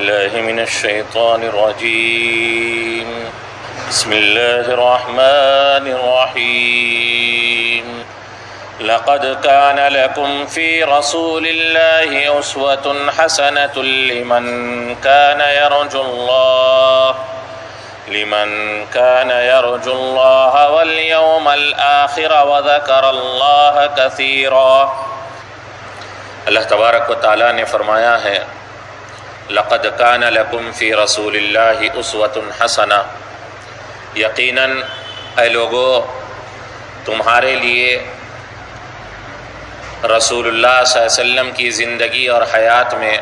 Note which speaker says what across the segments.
Speaker 1: بالله من الشيطان الرجيم. بسم الله الرحمن الرحيم. لقد كان لكم في رسول الله أسوة حسنة لمن كان يرجو الله واليوم الآخر وذكر الله كثيرا. اللہ تبارک و تعالیٰ نے فرمایا ہے لقد كان لكم في رسول الله أسوة حسنہ، یقیناً اے لوگو تمہارے لیے رسول اللہ صلی اللہ علیہ وسلم کی زندگی اور حیات میں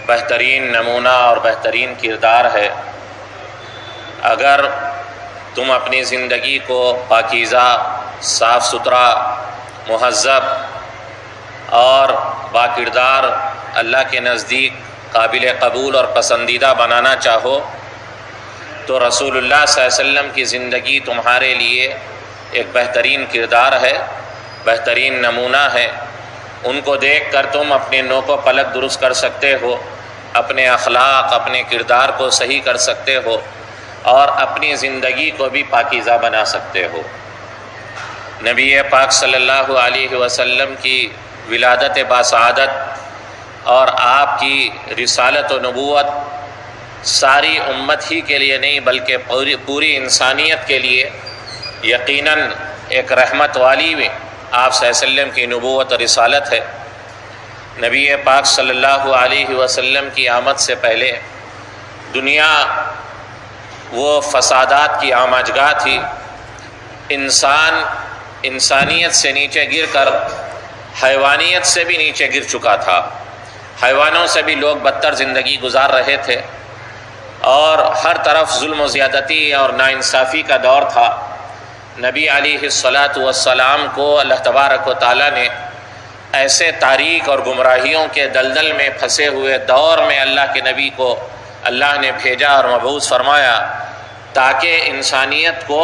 Speaker 1: بہترین نمونہ اور بہترین کردار ہے. اگر تم اپنی زندگی کو پاکیزہ، صاف ستھرا، مہذب اور باکردار، اللہ کے نزدیک قابل قبول اور پسندیدہ بنانا چاہو تو رسول اللہ صلی اللہ علیہ وسلم کی زندگی تمہارے لیے ایک بہترین کردار ہے، بہترین نمونہ ہے. ان کو دیکھ کر تم اپنے نوک و پلک درست کر سکتے ہو، اپنے اخلاق، اپنے کردار کو صحیح کر سکتے ہو اور اپنی زندگی کو بھی پاکیزہ بنا سکتے ہو. نبی پاک صلی اللہ علیہ وسلم کی ولادت باسعادت اور آپ کی رسالت و نبوت ساری امت ہی کے لیے نہیں بلکہ پوری انسانیت کے لیے یقیناً ایک رحمت والی میں آپ صلی اللہ علیہ وسلم کی نبوت و رسالت ہے. نبی پاک صلی اللہ علیہ وسلم کی آمد سے پہلے دنیا وہ فسادات کی آماجگاہ تھی. انسانیت سے نیچے گر کر حیوانیت سے بھی نیچے گر چکا تھا. حیوانوں سے بھی لوگ بدتر زندگی گزار رہے تھے اور ہر طرف ظلم و زیادتی اور ناانصافی کا دور تھا. نبی علیہ الصلاۃ والسلام کو اللہ تبارک و تعالیٰ نے ایسے تاریک اور گمراہیوں کے دلدل میں پھنسے ہوئے دور میں اللہ کے نبی کو اللہ نے بھیجا اور مبعوث فرمایا تاکہ انسانیت کو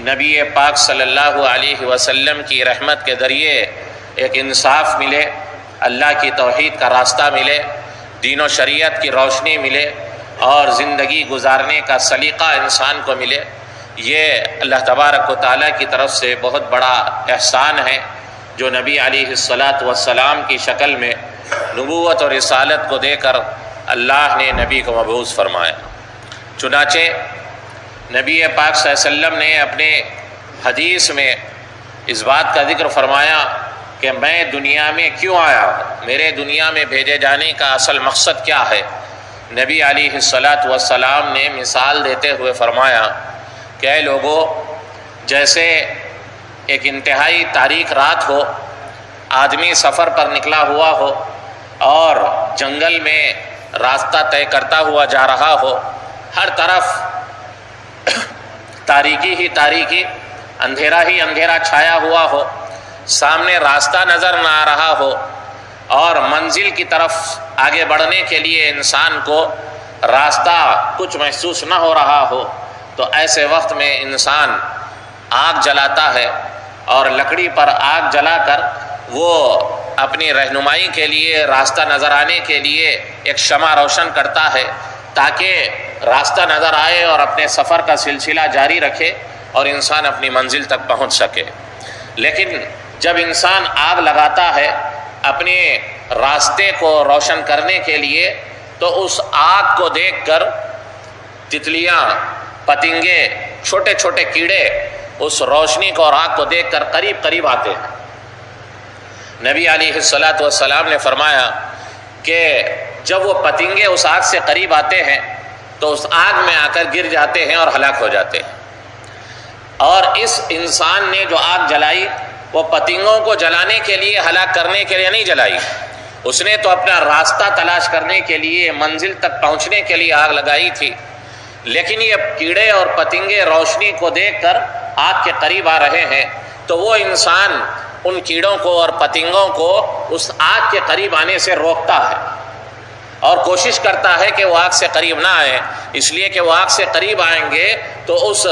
Speaker 1: نبی پاک صلی اللہ علیہ وسلم کی رحمت کے ذریعے ایک انصاف ملے، اللہ کی توحید کا راستہ ملے، دین و شریعت کی روشنی ملے اور زندگی گزارنے کا سلیقہ انسان کو ملے. یہ اللہ تبارک و تعالیٰ کی طرف سے بہت بڑا احسان ہے جو نبی علیہ الصلاۃ والسلام کی شکل میں نبوت اور رسالت کو دے کر اللہ نے نبی کو مبعوث فرمایا. چنانچہ نبی پاک صلی اللہ علیہ وسلم نے اپنے حدیث میں اس بات کا ذکر فرمایا کہ میں دنیا میں کیوں آیا ہوں، میرے دنیا میں بھیجے جانے کا اصل مقصد کیا ہے. نبی علیہ الصلاۃ والسلام نے مثال دیتے ہوئے فرمایا کہ اے لوگو جیسے ایک انتہائی تاریک رات ہو، آدمی سفر پر نکلا ہوا ہو اور جنگل میں راستہ طے کرتا ہوا جا رہا ہو، ہر طرف تاریکی ہی تاریکی، اندھیرا ہی اندھیرا چھایا ہوا ہو، سامنے راستہ نظر نہ آ رہا ہو اور منزل کی طرف آگے بڑھنے کے لیے انسان کو راستہ کچھ محسوس نہ ہو رہا ہو، تو ایسے وقت میں انسان آگ جلاتا ہے اور لکڑی پر آگ جلا کر وہ اپنی رہنمائی کے لیے، راستہ نظر آنے کے لیے ایک شمع روشن کرتا ہے تاکہ راستہ نظر آئے اور اپنے سفر کا سلسلہ جاری رکھے اور انسان اپنی منزل تک پہنچ سکے. لیکن جب انسان آگ لگاتا ہے اپنے راستے کو روشن کرنے کے لیے تو اس آگ کو دیکھ کر تتلیاں، پتنگے، چھوٹے چھوٹے کیڑے اس روشنی کو اور آگ کو دیکھ کر قریب قریب آتے ہیں. نبی علیہ الصلاۃ والسلام نے فرمایا کہ جب وہ پتنگے اس آگ سے قریب آتے ہیں تو اس آگ میں آ کر گر جاتے ہیں اور ہلاک ہو جاتے ہیں. اور اس انسان نے جو آگ جلائی وہ پتنگوں کو جلانے کے لیے، ہلاک کرنے کے لیے نہیں جلائی، اس نے تو اپنا راستہ تلاش کرنے کے لیے، منزل تک پہنچنے کے لیے آگ لگائی تھی. لیکن یہ کیڑے اور پتنگے روشنی کو دیکھ کر آگ کے قریب آ رہے ہیں تو وہ انسان ان کیڑوں کو اور پتنگوں کو اس آگ کے قریب آنے سے روکتا ہے اور کوشش کرتا ہے کہ وہ آگ سے قریب نہ آئیں، اس لیے کہ وہ آگ سے قریب آئیں گے تو اس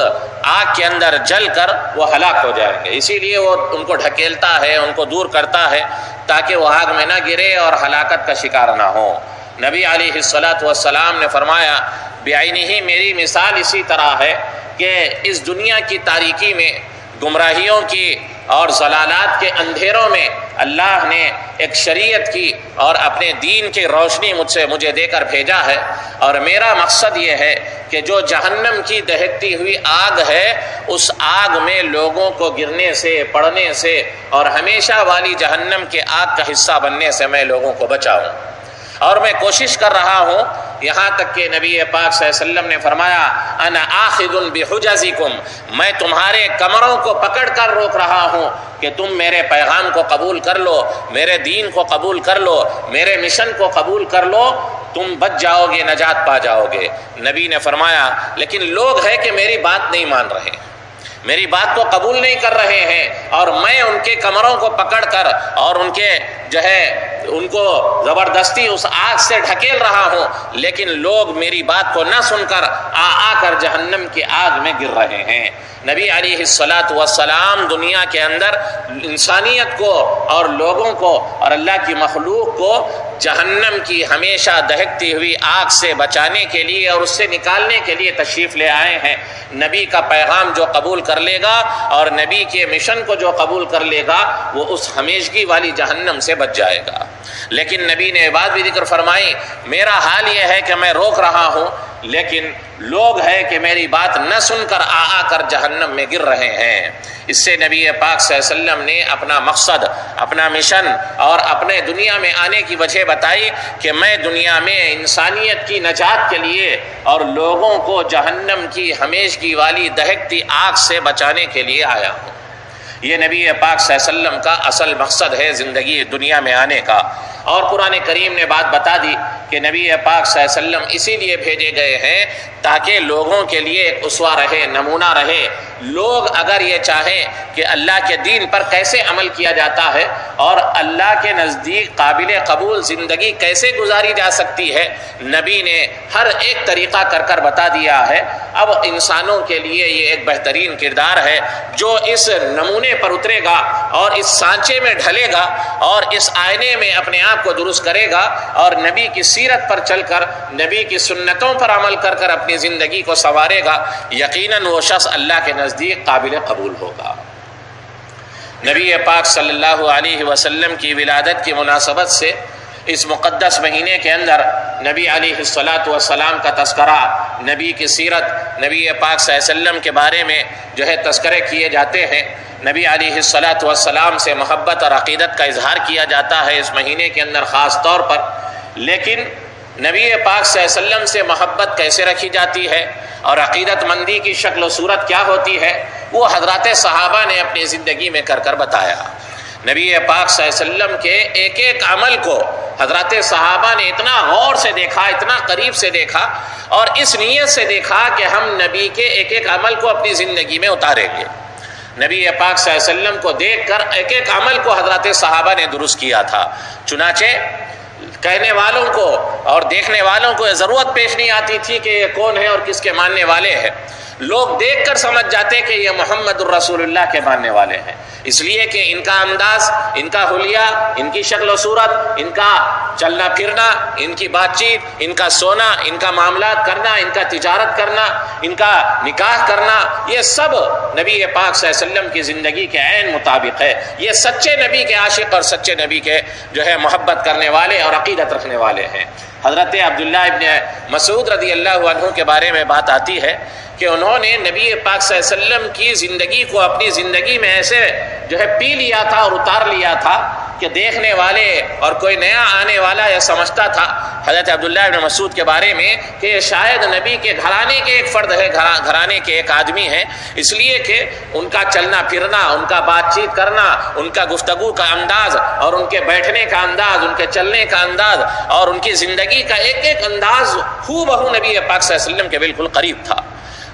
Speaker 1: آگ کے اندر جل کر وہ ہلاک ہو جائیں گے. اسی لیے وہ ان کو ڈھکیلتا ہے، ان کو دور کرتا ہے تاکہ وہ آگ میں نہ گرے اور ہلاکت کا شکار نہ ہوں. نبی علیہ الصلاۃ والسلام نے فرمایا بعینہ میری مثال اسی طرح ہے کہ اس دنیا کی تاریکی میں، گمراہیوں کی اور ضلالات کے اندھیروں میں اللہ نے ایک شریعت کی اور اپنے دین کی روشنی مجھے دے کر بھیجا ہے، اور میرا مقصد یہ ہے کہ جو جہنم کی دہکتی ہوئی آگ ہے اس آگ میں لوگوں کو گرنے سے، پڑنے سے اور ہمیشہ والی جہنم کے آگ کا حصہ بننے سے میں لوگوں کو بچاؤں، اور میں کوشش کر رہا ہوں، یہاں تک کہ نبی پاک صلی اللہ علیہ وسلم نے فرمایا انا آخذ بحجزکم، میں تمہارے کمروں کو پکڑ کر روک رہا ہوں کہ تم میرے پیغام کو قبول کر لو، میرے دین کو قبول کر لو، میرے مشن کو قبول کر لو، تم بچ جاؤ گے، نجات پا جاؤ گے۔ نبی نے فرمایا لیکن لوگ ہیں کہ میری بات نہیں مان رہے، میری بات کو قبول نہیں کر رہے ہیں، اور میں ان کے کمروں کو پکڑ کر اور ان کو زبردستی اس آگ سے ڈھکیل رہا ہوں، لیکن لوگ میری بات کو نہ سن کر آ کر جہنم کی آگ میں گر رہے ہیں۔ نبی علیہ الصلاۃ والسلام دنیا کے اندر انسانیت کو اور لوگوں کو اور اللہ کی مخلوق کو جہنم کی ہمیشہ دہکتی ہوئی آگ سے بچانے کے لیے اور اس سے نکالنے کے لیے تشریف لے آئے ہیں۔ نبی کا پیغام جو قبول کر لے گا اور نبی کے مشن کو جو قبول کر لے گا وہ اس ہمیشگی والی جہنم سے بچ جائے گا۔ لیکن نبی نے بات بھی ذکر فرمائی میرا حال یہ ہے کہ میں روک رہا ہوں، لیکن لوگ ہیں کہ میری بات نہ سن کر آ کر جہنم میں گر رہے ہیں۔ اس سے نبی پاک صلی اللہ علیہ وسلم نے اپنا مقصد، اپنا مشن اور اپنے دنیا میں آنے کی وجہ بتائی کہ میں دنیا میں انسانیت کی نجات کے لیے اور لوگوں کو جہنم کی ہمیشگی والی دہکتی آگ سے بچانے کے لیے آیا ہوں۔ یہ نبی پاک صلی اللہ علیہ وسلم کا اصل مقصد ہے زندگی دنیا میں آنے کا۔ اور قرآن کریم نے بات بتا دی کہ نبی پاک صلی اللہ علیہ وسلم اسی لیے بھیجے گئے ہیں تاکہ لوگوں کے لیے ایک اسوہ رہے، نمونہ رہے۔ لوگ اگر یہ چاہیں کہ اللہ کے دین پر کیسے عمل کیا جاتا ہے اور اللہ کے نزدیک قابل قبول زندگی کیسے گزاری جا سکتی ہے، نبی نے ہر ایک طریقہ کر بتا دیا ہے۔ اب انسانوں کے لیے یہ ایک بہترین کردار ہے جو اس نمونے پر اترے گا اور اس سانچے میں ڈھلے گا اور اس آئینے میں اپنے آپ کو درست کرے گا اور نبی کی سیرت پر چل کر، نبی کی سنتوں پر عمل کر اپنی زندگی کو سنوارے گا، یقیناً وہ شخص اللہ کے نزدیک قابل قبول ہوگا۔ نبی پاک صلی اللہ علیہ وسلم کی ولادت کی مناسبت سے اس مقدس مہینے کے اندر نبی علیہ الصلاۃ والسلام کا تذکرہ، نبی کی سیرت، نبی پاک صلی اللہ علیہ وسلم کے بارے میں تذکرے کیے جاتے ہیں۔ نبی علیہ الصلاۃ والسلام سے محبت اور عقیدت کا اظہار کیا جاتا ہے اس مہینے کے اندر خاص طور پر۔ لیکن نبی پاک صلی اللہ علیہ وسلم سے محبت کیسے رکھی جاتی ہے اور عقیدت مندی کی شکل و صورت کیا ہوتی ہے، وہ حضرات صحابہ نے اپنی زندگی میں کر بتایا۔ نبی پاک صلی اللہ علیہ وسلم کے ایک ایک عمل کو حضرات صحابہ نے اتنا غور سے دیکھا، اتنا قریب سے دیکھا اور اس نیت سے دیکھا کہ ہم نبی کے ایک ایک عمل کو اپنی زندگی میں اتاریں گے۔ نبی پاک صلی اللہ علیہ وسلم کو دیکھ کر ایک ایک عمل کو حضرات صحابہ نے درست کیا تھا۔ چنانچہ کہنے والوں کو اور دیکھنے والوں کو یہ ضرورت پیش نہیں آتی تھی کہ یہ کون ہے اور کس کے ماننے والے ہیں، لوگ دیکھ کر سمجھ جاتے کہ یہ محمد الرسول اللہ کے ماننے والے ہیں، اس لیے کہ ان کا انداز، ان کا حلیہ، ان کی شکل و صورت، ان کا چلنا پھرنا، ان کی بات چیت، ان کا سونا، ان کا معاملات کرنا، ان کا تجارت کرنا، ان کا نکاح کرنا، یہ سب نبی پاک صلی اللہ علیہ وسلم کی زندگی کے عین مطابق ہے۔ یہ سچے نبی کے عاشق اور سچے نبی کے محبت کرنے والے اور عقیدت رکھنے والے ہیں۔ حضرت عبداللہ ابن مسعود رضی اللہ عنہ کے بارے میں بات آتی ہے کہ انہوں نے نبی پاک صلی اللہ علیہ وسلم کی زندگی کو اپنی زندگی میں ایسے پی لیا تھا اور اتار لیا تھا کہ دیکھنے والے اور کوئی نیا آنے والا یہ سمجھتا تھا حضرت عبداللہ ابن مسعود کے بارے میں کہ یہ شاید نبی کے گھرانے کے ایک فرد ہے، گھرانے کے ایک آدمی ہے، اس لیے کہ ان کا چلنا پھرنا، ان کا بات چیت کرنا، ان کا گفتگو کا انداز اور ان کے بیٹھنے کا انداز، ان کے چلنے کا انداز اور ان کی زندگی کا ایک ایک انداز ہو بہو نبی پاک صلی اللہ علیہ وسلم کے بالکل قریب تھا۔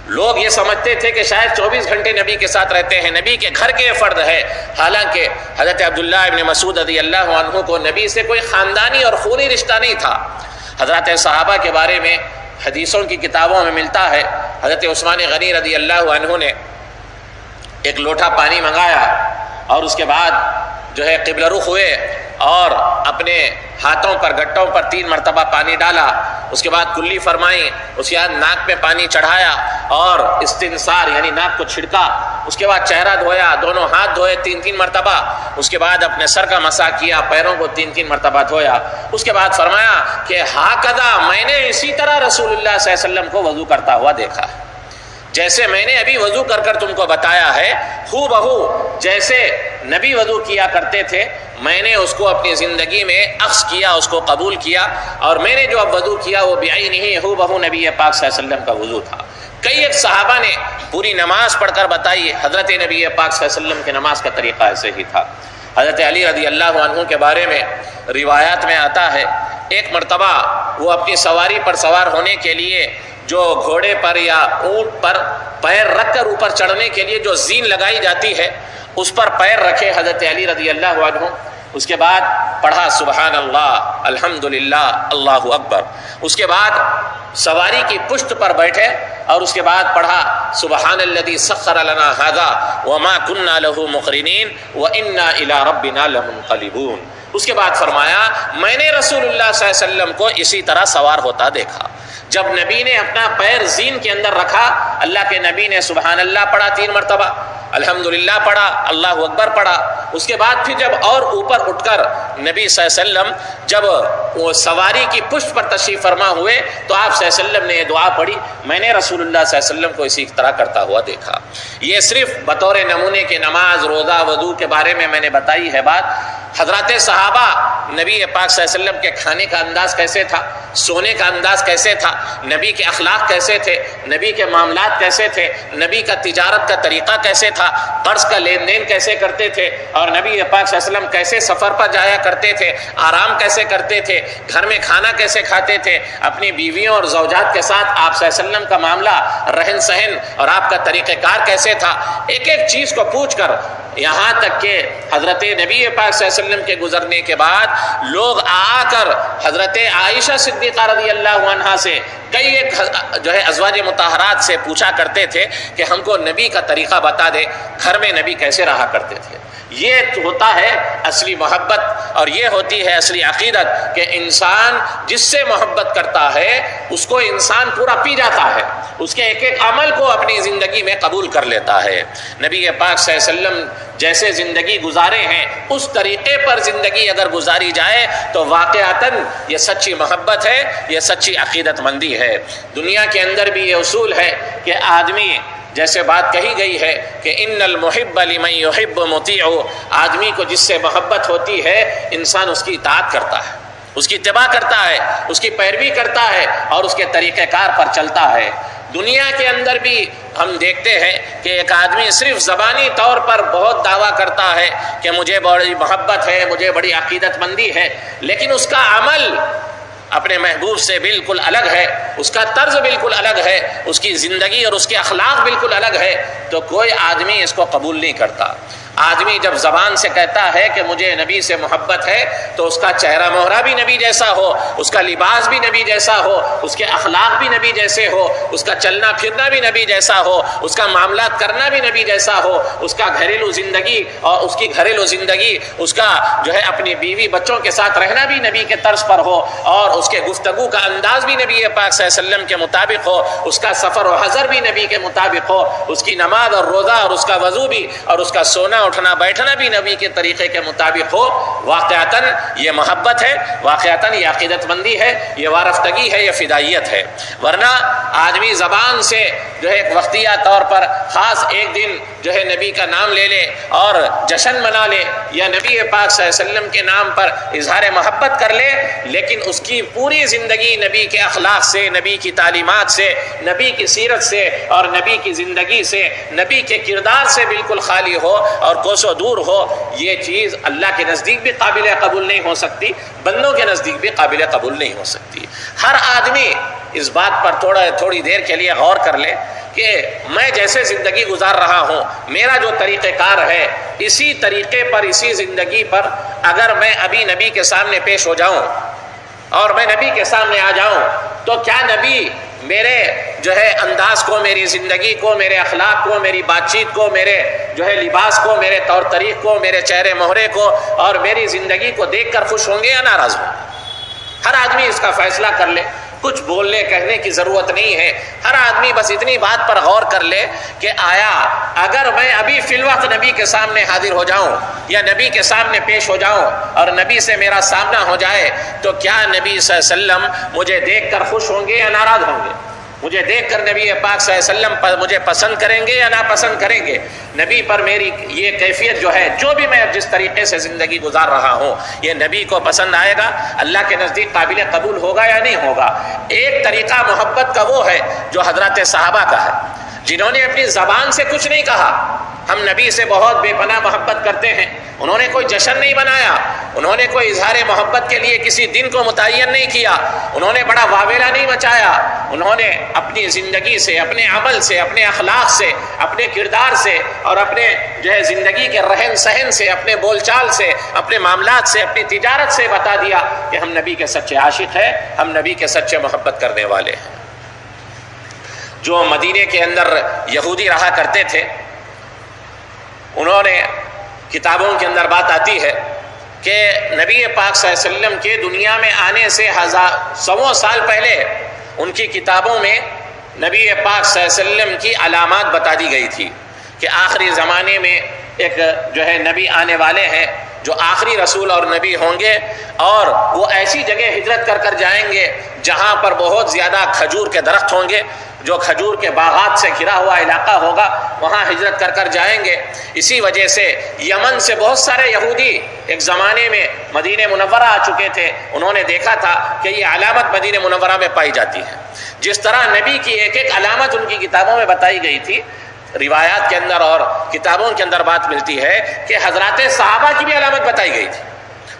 Speaker 1: لوگ یہ سمجھتے تھے کہ شاید 24 گھنٹے نبی کے ساتھ رہتے ہیں، نبی کے گھر کے فرد ہے، حالانکہ حضرت عبداللہ ابن مسعود رضی اللہ عنہ کو نبی سے کوئی خاندانی اور خونی رشتہ نہیں تھا۔ حضرات صحابہ کے بارے میں حدیثوں کی کتابوں میں ملتا ہے، حضرت عثمان غنی رضی اللہ عنہ نے ایک لوٹا پانی منگایا اور اس کے بعد جو ہے قبلہ رخ ہوئے اور اپنے ہاتھوں پر گٹوں پر 3 مرتبہ پانی ڈالا، اس کے بعد کلی فرمائی، اس کے بعد ناک پہ پانی چڑھایا اور استنثار یعنی ناک کو چھڑکا، اس کے بعد چہرہ دھویا، دونوں ہاتھ دھوئے 3 مرتبہ، اس کے بعد اپنے سر کا مسح کیا، پیروں کو 3 مرتبہ دھویا، اس کے بعد فرمایا کہ ہاکذا میں نے اسی طرح رسول اللہ صلی اللہ علیہ وسلم کو وضو کرتا ہوا دیکھا، جیسے میں نے ابھی وضو کر کر تم کو بتایا ہے، ہو بہو جیسے نبی وضو کیا کرتے تھے میں نے اس کو اپنی زندگی میں اخذ کیا، اس کو قبول کیا، اور میں نے جو اب وضو کیا وہ بعینہ ہو بہو نبی پاک صلی اللہ علیہ وسلم کا وضو تھا۔ کئی ایک صحابہ نے پوری نماز پڑھ کر بتائی، حضرت نبی پاک صلی اللہ علیہ وسلم کی نماز کا طریقہ ایسے ہی تھا۔ حضرت علی رضی اللہ عنہ کے بارے میں روایات میں آتا ہے، ایک مرتبہ وہ اپنی سواری پر سوار ہونے کے لیے جو گھوڑے پر یا اونٹ پر پیر رکھ کر اوپر چڑھنے کے لیے جو زین لگائی جاتی ہے اس پر پیر رکھے حضرت علی رضی اللہ عنہ، اس کے بعد پڑھا سبحان اللہ الحمدللہ اللہ اکبر، اس کے بعد سواری کی پشت پر بیٹھے اور اس کے بعد پڑھا سبحان الذی سخر لنا ھذا وما كنا له مقرنین وانا الی ربنا لمنقلبون۔ اس کے بعد فرمایا میں نے رسول اللہ صلی اللہ علیہ وسلم کو اسی طرح سوار ہوتا دیکھا، جب نبی نے اپنا پیر زین کے اندر رکھا اللہ کے نبی نے سبحان اللہ پڑھا 3 مرتبہ، الحمدللہ پڑھا، اللہ اکبر پڑھا، اس کے بعد پھر جب اور اوپر اٹھ کر نبی صلی اللہ علیہ وسلم جب وہ سواری کی پشت پر تشریف فرما ہوئے تو آپ صلی اللہ علیہ وسلم نے یہ دعا پڑھی، میں نے رسول اللہ صلی اللہ علیہ وسلم کو اسی طرح کرتا ہوا دیکھا۔ یہ صرف بطور نمونے کے نماز روزہ وضو کے بارے میں نے بتائی ہے بات۔ حضرات صحابہ نبی پاک صلی اللہ علیہ وسلم کے کھانے کا انداز کیسے تھا، سونے کا انداز کیسے تھا، نبی کے اخلاق کیسے تھے، نبی کے معاملات کیسے تھے، نبی کا تجارت کا طریقہ کیسے تھا، قرض کا لین دین کیسے کرتے تھے، اور نبی پاک صلی اللہ علیہ وسلم کیسے سفر پر جایا کرتے تھے، آرام کیسے کرتے تھے، گھر میں کھانا کیسے کھاتے تھے، اپنی بیویوں اور زوجات کے ساتھ آپ صلی اللہ علیہ وسلم کا معاملہ رہن سہن اور آپ کا طریقہ کار کیسے تھا، ایک ایک چیز کو پوچھ کر یہاں تک کہ حضرت نبی پاک صلی اللہ علیہ وسلم کے گزرنے کے بعد لوگ آ کر حضرت عائشہ صدیقہ رضی اللہ عنہا سے کئی ایک جو ہے ازواج مطہرات سے پوچھا کرتے تھے کہ ہم کو نبی کا طریقہ بتا دے، گھر میں نبی کیسے رہا کرتے تھے۔ یہ ہوتا ہے اصلی محبت اور یہ ہوتی ہے اصلی عقیدت کہ انسان جس سے محبت کرتا ہے اس کو انسان پورا پی جاتا ہے، اس کے ایک ایک عمل کو اپنی زندگی میں قبول کر لیتا ہے۔ نبی پاک صلی اللہ علیہ وسلم جیسے زندگی گزارے ہیں اس طریقے پر زندگی اگر گزاری جائے تو واقعتاً یہ سچی محبت ہے، یہ سچی عقیدت مندی ہے۔ دنیا کے اندر بھی یہ اصول ہے کہ آدمی جیسے بات کہی گئی ہے کہ ان المحب لمن یحب مطیع، آدمی کو جس سے محبت ہوتی ہے انسان اس کی اطاعت کرتا ہے، اس کی اتباع کرتا ہے، اس کی پیروی کرتا ہے اور اس کے طریقہ کار پر چلتا ہے۔ دنیا کے اندر بھی ہم دیکھتے ہیں کہ ایک آدمی صرف زبانی طور پر بہت دعویٰ کرتا ہے کہ مجھے بڑی محبت ہے، مجھے بڑی عقیدت مندی ہے، لیکن اس کا عمل اپنے محبوب سے بالکل الگ ہے، اس کا طرز بالکل الگ ہے، اس کی زندگی اور اس کے اخلاق بالکل الگ ہے، تو کوئی آدمی اس کو قبول نہیں کرتا۔ آدمی جب زبان سے کہتا ہے کہ مجھے نبی سے محبت ہے تو اس کا چہرہ مہرہ بھی نبی جیسا ہو، اس کا لباس بھی نبی جیسا ہو، اس کے اخلاق بھی نبی جیسے ہو، اس کا چلنا پھرنا بھی نبی جیسا ہو، اس کا معاملات کرنا بھی نبی جیسا ہو، اس کا گھریلو زندگی اور اس کی گھریلو زندگی، اس کا جو ہے اپنی بیوی بچوں کے ساتھ رہنا بھی نبی کے طرز پر ہو، اور اس کے گفتگو کا انداز بھی نبی پاک صلی اللہ علیہ وسلم کے مطابق ہو، اس کا سفر و حضر بھی نبی کے مطابق ہو، اس کی نماز اور روزہ اور اس کا وضو بھی اور اس کا سونا اٹھنا بیٹھنا بھی نبی کے طریقے کے مطابق ہو۔ واقعتاً یہ محبت ہے، واقعتاً یہ عقیدت مندی ہے، یہ وارفتگی ہے، یہ فدائیت ہے۔ ورنہ آدمی زبان سے جو ہے ایک وقتیہ طور پر خاص ایک دن جو ہے نبی کا نام لے لے اور جشن منا لے یا نبی پاک صلی اللہ علیہ وسلم کے نام پر اظہار محبت کر لے، لیکن اس کی پوری زندگی نبی کے اخلاق سے، نبی کی تعلیمات سے، نبی کی سیرت سے اور نبی کی زندگی سے، نبی کے کردار سے بالکل خالی ہو اور کوسوں دور ہو، یہ چیز اللہ کے نزدیک بھی قابل قبول نہیں ہو سکتی، بندوں کے نزدیک بھی قابل قبول نہیں ہو سکتی۔ ہر آدمی اس بات پر تھوڑی دیر کے لیے غور کر لے کہ میں جیسے زندگی گزار رہا ہوں، میرا جو طریقہ کار ہے، اسی طریقے پر، اسی زندگی پر اگر میں ابھی نبی کے سامنے پیش ہو جاؤں اور میں نبی کے سامنے آ جاؤں تو کیا نبی میرے جو ہے انداز کو، میری زندگی کو، میرے اخلاق کو، میری بات چیت کو، میرے جو ہے لباس کو، میرے طور طریق کو، میرے چہرے مہرے کو اور میری زندگی کو دیکھ کر خوش ہوں گے یا ناراض ہوں گے؟ ہر آدمی اس کا فیصلہ کر لے، کچھ بولنے کہنے کی ضرورت نہیں ہے. ہر آدمی بس اتنی بات پر غور کر لے کہ آیا اگر میں ابھی فی الوقت نبی کے سامنے حاضر ہو جاؤں یا نبی کے سامنے پیش ہو جاؤں اور نبی سے میرا سامنا ہو جائے تو کیا نبی صلی اللہ علیہ وسلم مجھے دیکھ کر خوش ہوں گے یا ناراض ہوں گے؟ مجھے دیکھ کر نبی پاک صلی اللہ علیہ وسلم مجھے پسند کریں گے یا ناپسند کریں گے؟ نبی پر میری یہ کیفیت جو ہے، جو بھی میں جس طریقے سے زندگی گزار رہا ہوں، یہ نبی کو پسند آئے گا؟ اللہ کے نزدیک قابل قبول ہوگا یا نہیں ہوگا؟ ایک طریقہ محبت کا وہ ہے جو حضرات صحابہ کا ہے، جنہوں نے اپنی زبان سے کچھ نہیں کہا. ہم نبی سے بہت بے پناہ محبت کرتے ہیں. انہوں نے کوئی جشن نہیں بنایا، انہوں نے کوئی اظہار محبت کے لیے کسی دن کو متعین نہیں کیا، انہوں نے بڑا واویلا نہیں مچایا. انہوں نے اپنی زندگی سے، اپنے عمل سے، اپنے اخلاق سے، اپنے کردار سے اور اپنے جو ہے زندگی کے رہن سہن سے، اپنے بول چال سے، اپنے معاملات سے، اپنی تجارت سے بتا دیا کہ ہم نبی کے سچے عاشق ہیں، ہم نبی کے سچے محبت کرنے والے ہیں. جو مدینے کے اندر یہودی رہا کرتے تھے، انہوں نے کتابوں کے اندر بات آتی ہے کہ نبی پاک صلی اللہ علیہ وسلم کے دنیا میں آنے سے سووں سال پہلے ان کی کتابوں میں نبی پاک صلی اللہ علیہ وسلم کی علامات بتا دی گئی تھی کہ آخری زمانے میں ایک جو ہے نبی آنے والے ہیں جو آخری رسول اور نبی ہوں گے، اور وہ ایسی جگہ ہجرت کر کر جائیں گے جہاں پر بہت زیادہ کھجور کے درخت ہوں گے، جو کھجور کے باغات سے گھرا ہوا علاقہ ہوگا، وہاں ہجرت کر کر جائیں گے. اسی وجہ سے یمن سے بہت سارے یہودی ایک زمانے میں مدینہ منورہ آ چکے تھے. انہوں نے دیکھا تھا کہ یہ علامت مدینہ منورہ میں پائی جاتی ہے. جس طرح نبی کی ایک ایک علامت ان کی کتابوں میں بتائی گئی تھی، روایات کے اندر اور کتابوں کے اندر بات ملتی ہے کہ حضرات صحابہ کی بھی علامت بتائی گئی تھی.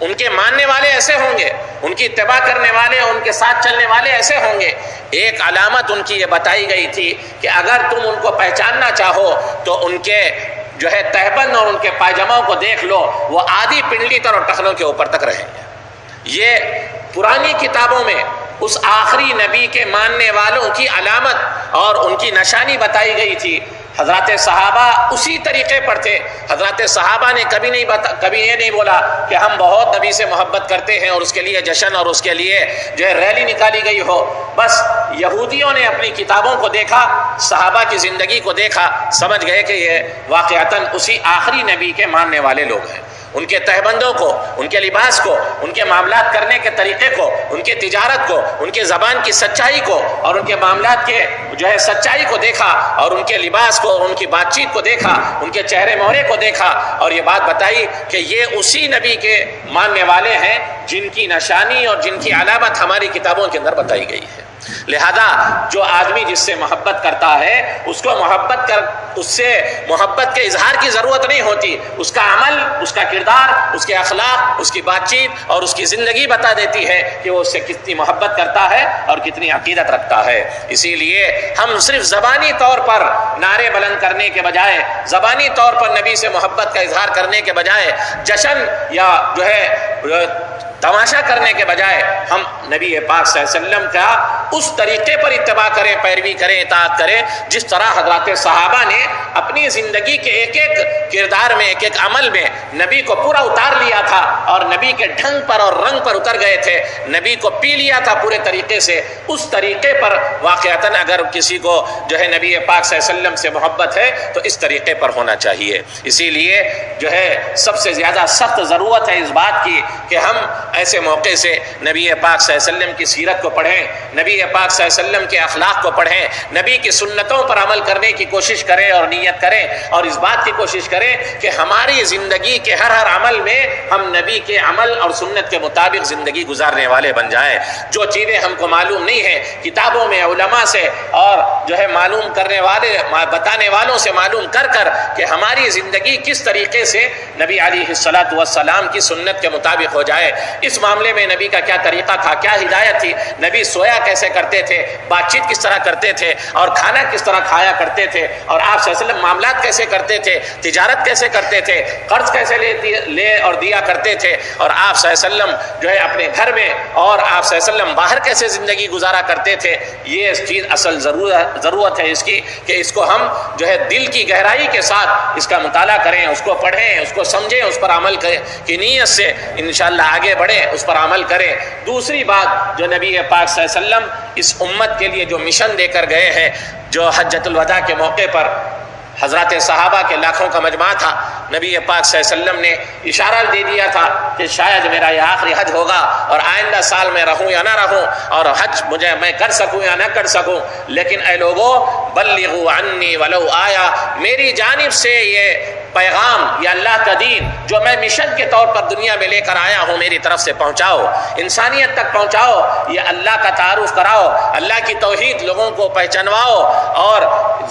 Speaker 1: ان کے ماننے والے ایسے ہوں گے، ان کی اتباع کرنے والے، ان کے ساتھ چلنے والے ایسے ہوں گے. ایک علامت ان کی یہ بتائی گئی تھی کہ اگر تم ان کو پہچاننا چاہو تو ان کے جو ہے تہبند اور ان کے پائجاموں کو دیکھ لو، وہ آدھی پنڈلی تر اور ٹخنوں کے اوپر تک رہیں گے. یہ پرانی کتابوں میں اس آخری نبی کے ماننے والوں کی علامت اور ان کی نشانی بتائی گئی تھی. حضرات صحابہ اسی طریقے پر تھے. حضرات صحابہ نے کبھی یہ نہیں بولا کہ ہم بہت نبی سے محبت کرتے ہیں اور اس کے لیے جشن اور اس کے لیے جو ہے ریلی نکالی گئی ہو. بس یہودیوں نے اپنی کتابوں کو دیکھا، صحابہ کی زندگی کو دیکھا، سمجھ گئے کہ یہ واقعتاً اسی آخری نبی کے ماننے والے لوگ ہیں. ان کے تہبندوں کو، ان کے لباس کو، ان کے معاملات کرنے کے طریقے کو، ان کی تجارت کو، ان کے زبان کی سچائی کو اور ان کے معاملات کے جو ہے سچائی کو دیکھا، اور ان کے لباس کو اور ان کی بات چیت کو دیکھا، ان کے چہرے مہرے کو دیکھا، اور یہ بات بتائی کہ یہ اسی نبی کے ماننے والے ہیں جن کی نشانی اور جن کی علامت ہماری کتابوں کے اندر بتائی گئی ہے. لہذا جو آدمی جس سے محبت کرتا ہے اس کو اس سے محبت کے اظہار کی ضرورت نہیں ہوتی. اس کا عمل، اس کا کردار، اس کے اخلاق، اس کی بات چیت اور اس کی زندگی بتا دیتی ہے کہ وہ اس سے کتنی محبت کرتا ہے اور کتنی عقیدت رکھتا ہے. اسی لیے ہم صرف زبانی طور پر نعرے بلند کرنے کے بجائے، زبانی طور پر نبی سے محبت کا اظہار کرنے کے بجائے، جشن یا جو ہے تماشا کرنے کے بجائے ہم نبی پاک صلی اللہ علیہ وسلم کا اس طریقے پر اتباع کریں، پیروی کریں، اطاعت کریں جس طرح حضرات صحابہ نے اپنی زندگی کے ایک ایک کردار میں، ایک ایک عمل میں نبی کو پورا اتار لیا تھا اور نبی کے ڈھنگ پر اور رنگ پر اتر گئے تھے، نبی کو پی لیا تھا پورے طریقے سے. اس طریقے پر واقعتاً اگر کسی کو جو ہے نبی پاک صلی اللہ علیہ وسلم سے محبت ہے تو اس طریقے پر ہونا چاہیے. اسی لیے جو ہے سب سے زیادہ سخت ضرورت ہے اس بات کی کہ ہم ایسے موقع سے نبی پاک صلی اللہ علیہ وسلم کی سیرت کو پڑھیں، نبی پاک صلی اللہ علیہ وسلم کے اخلاق کو پڑھیں، نبی کی سنتوں پر عمل کرنے کی کوشش کریں اور نیت کریں، اور اس بات کی کوشش کریں کہ ہماری زندگی کے ہر عمل میں ہم نبی کے عمل اور سنت کے مطابق زندگی گزارنے والے بن جائیں. جو چیزیں ہم کو معلوم نہیں ہیں کتابوں میں، علماء سے اور جو ہے معلوم کرنے والے، بتانے والوں سے معلوم کر کر کہ ہماری زندگی کس طریقے سے نبی علیہ الصلوۃ والسلام کی سنت کے مطابق ہو جائے. اس معاملے میں نبی کا کیا طریقہ تھا، کیا ہدایت تھی، نبی سویا کیسے کرتے تھے، بات چیت کس طرح کرتے تھے اور کھانا کس طرح کھایا کرتے تھے، اور آپ صلی اللہ علیہ وسلم معاملات کیسے کرتے تھے، تجارت کیسے کرتے تھے، قرض کیسے لے اور دیا کرتے تھے، اور آپ صلی اللہ علیہ وسلم جو ہے اپنے گھر میں اور آپ صلی اللہ علیہ وسلم باہر کیسے زندگی گزارا کرتے تھے، یہ چیز اصل ضرورت ہے اس کی کہ اس کو ہم جو ہے دل کی گہرائی کے ساتھ اس کا مطالعہ کریں، اس کو پڑھیں، اس کو سمجھیں، اس پر عمل کریں کی نیت سے انشاءاللہ آگے بڑھیں، اس پر عمل کریں۔ دوسری بات جو نبی پاک صلی اللہ علیہ وسلم اس امت کے لیے جو مشن دے کر گئے ہیں، جو حجۃ الوداع کے موقع پر حضرات صحابہ کے لاکھوں کا مجمع تھا، نبی پاک صلی اللہ علیہ وسلم نے اشارہ دے دیا تھا کہ شاید میرا یہ آخری حج ہوگا اور آئندہ سال میں رہوں یا نہ رہوں، اور حج میں کر سکوں یا نہ کر سکوں، لیکن اے لوگوں بلغوا عنی ولو آیا، میری جانب سے یہ پیغام یا اللہ کا دین جو میں مشن کے طور پر دنیا میں لے کر آیا ہوں میری طرف سے پہنچاؤ، انسانیت تک پہنچاؤ، یہ اللہ کا تعارف کراؤ، اللہ کی توحید لوگوں کو پہچانواؤ، اور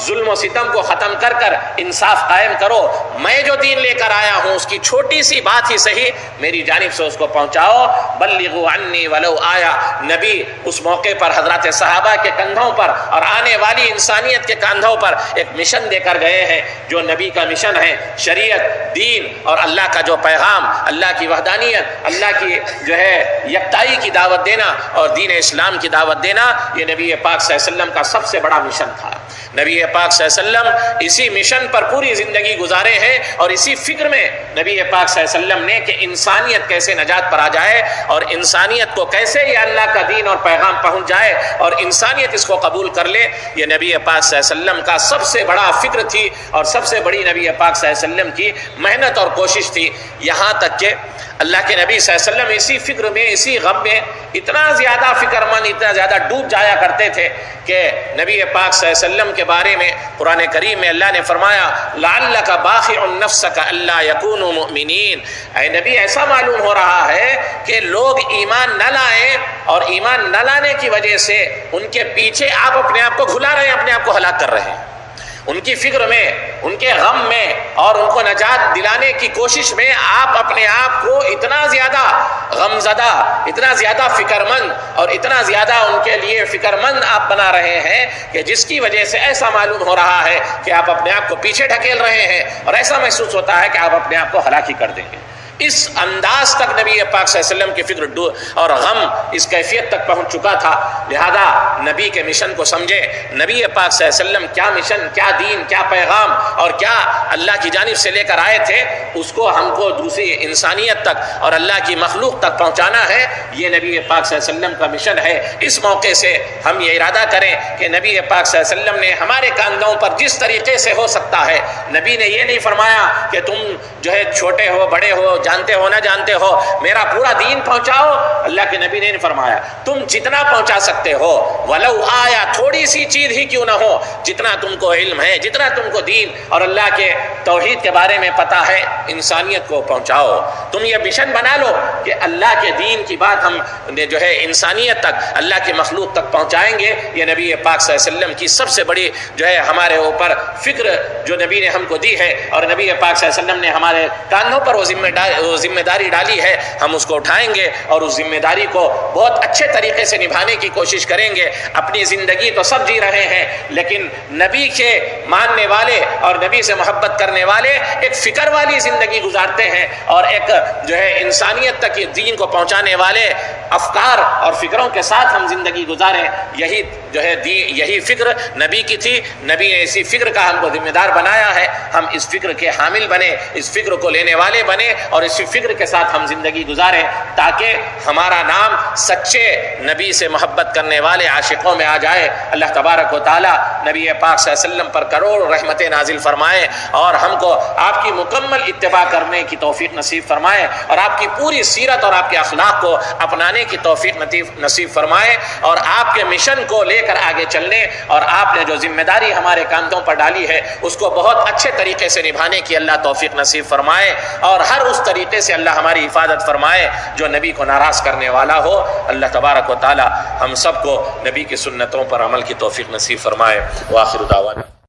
Speaker 1: ظلم و ستم کو ختم کر کر انصاف قائم کرو۔ میں جو دین لے کر آیا ہوں اس کی چھوٹی سی بات ہی صحیح میری جانب سے اس کو پہنچاؤ، بلغوا عنی ولو آیا۔ نبی اس موقع پر حضرات صحابہ کے کندھوں پر اور آنے والی انسانیت کے کندھوں پر ایک مشن دے کر گئے ہیں، جو نبی کا مشن ہے، شریعت، دین اور اللہ کا جو پیغام، اللہ کی وحدانیت، اللہ کی جو ہے یکتائی کی دعوت دینا اور دین اسلام کی دعوت دینا، یہ نبی پاک صلی اللہ علیہ وسلم کا سب سے بڑا مشن تھا۔ نبی پاک صلی اللہ علیہ وسلم اسی مشن پر پوری زندگی گزارے ہیں، اور اسی فکر میں نبی پاک صلی اللہ علیہ وسلم نے کہ انسانیت کیسے نجات پر آ جائے اور انسانیت کو کیسے یہ اللہ کا دین اور پیغام پہنچ جائے اور انسانیت اس کو قبول کر لے، یہ نبی پاک صلی اللہ علیہ وسلم کا سب سے بڑا فکر تھی اور سب سے بڑی نبی پاک صلی اللہ علیہ وسلم کی محنت اور کوشش تھی۔ یہاں تک کہ اللہ کے نبی صلی اللہ علیہ وسلم اسی فکر میں، اسی غم میں اتنا زیادہ فکر مند، اتنا زیادہ ڈوب جایا کرتے تھے کہ نبی پاک صلی اللہ علیہ وسلم کے بارے میں قرآن کریم میں اللہ نے فرمایا لعلک باخع نفسک الا یکونوا مؤمنین، اے نبی ایسا معلوم ہو رہا ہے کہ لوگ ایمان نہ لائیں اور ایمان نہ لانے کی وجہ سے ان کے پیچھے آپ اپنے آپ کو گھلا رہے ہیں، اپنے آپ کو ہلاک کر رہے ہیں۔ ان کی فکر میں، ان کے غم میں اور ان کو نجات دلانے کی کوشش میں آپ اپنے آپ کو اتنا زیادہ غمزدہ، اتنا زیادہ فکر مند اور اتنا زیادہ ان کے لیے فکر مند آپ بنا رہے ہیں کہ جس کی وجہ سے ایسا معلوم ہو رہا ہے کہ آپ اپنے آپ کو پیچھے ڈھکیل رہے ہیں اور ایسا محسوس ہوتا ہے کہ آپ اپنے آپ کو ہلاک ہی کر دیں گے۔ اس انداز تک نبی پاک صلی اللہ علیہ وسلم کی فکر اور غم اس کیفیت تک پہنچ چکا تھا، لہذا نبی کے مشن کو سمجھے۔ نبی پاک صلی اللہ علیہ وسلم کیا مشن، کیا دین، کیا پیغام اور کیا اللہ کی جانب سے لے کر آئے تھے، اس کو ہم کو دوسری انسانیت تک اور اللہ کی مخلوق تک پہنچانا ہے، یہ نبی پاک صلی اللہ علیہ وسلم کا مشن ہے۔ اس موقع سے ہم یہ ارادہ کریں کہ نبی پاک صلی اللہ علیہ وسلم نے ہمارے کاندھوں پر جس طریقے سے ہو سکتا ہے، نبی نے یہ نہیں فرمایا کہ تم جو ہے چھوٹے ہو بڑے ہو، جانتے ہو نہ جانتے ہو، میرا پورا دین پہنچاؤ۔ اللہ کے نبی نے فرمایا تم جتنا پہنچا سکتے ہو، ولو آیا، تھوڑی سی چیز ہی کیوں نہ ہو، جتنا تم کو علم ہے، جتنا تم کو دین اور اللہ کے توحید کے بارے میں پتہ ہے، انسانیت کو پہنچاؤ۔ تم یہ مشن بنا لو کہ اللہ کے دین کی بات ہم جو ہے انسانیت تک، اللہ کی مخلوق تک پہنچائیں گے۔ یہ نبی پاک صلی اللہ علیہ وسلم کی سب سے بڑی جو ہے ہمارے اوپر فکر جو نبی نے ہم کو دی ہے، اور نبی پاک صلی اللہ علیہ وسلم نے ہمارے کاندھوں پر وہ ذمہ داری ڈالی ہے، ہم اس کو اٹھائیں گے اور اس ذمہ داری کو بہت اچھے طریقے سے نبھانے کی کوشش کریں گے۔ اپنی زندگی تو سب جی رہے ہیں، لیکن نبی کے ماننے والے اور نبی سے محبت کرنے والے ایک فکر والی زندگی گزارتے ہیں، اور ایک جو ہے انسانیت تک دین کو پہنچانے والے افکار اور فکروں کے ساتھ ہم زندگی گزاریں۔ یہی جو ہے یہی فکر نبی کی تھی، نبی نے اسی فکر کا ہم کو ذمہ دار بنایا ہے۔ ہم اس فکر کے حامل بنے، اس فکر کو لینے والے بنے، اور اسی فکر کے ساتھ ہم زندگی گزاریں، تاکہ ہمارا نام سچے نبی سے محبت کرنے والے عاشقوں میں آ جائے۔ اللہ تبارک و تعالی نبی پاک صلی اللہ علیہ وسلم پر کروڑ رحمتیں نازل فرمائے، اور ہم کو آپ کی مکمل اتباع کرنے کی توفیق نصیب فرمائے، اور آپ کی پوری سیرت اور آپ کے اخلاق کو اپنانے کی توفیق نصیب فرمائے، اور آپ کے مشن کو لے کر آگے چلنے اور آپ نے جو ذمہ داری ہمارے کاندھوں پر ڈالی ہے اس کو بہت اچھے طریقے سے نبھانے کی اللہ توفیق نصیب فرمائے، اور ہر اس طریقے سے اللہ ہماری حفاظت فرمائے جو نبی کو ناراض کرنے والا ہو۔ اللہ تبارک و تعالی ہم سب کو نبی کی سنتوں پر عمل کی توفیق نصیب فرمائے۔ وآخر دعوانا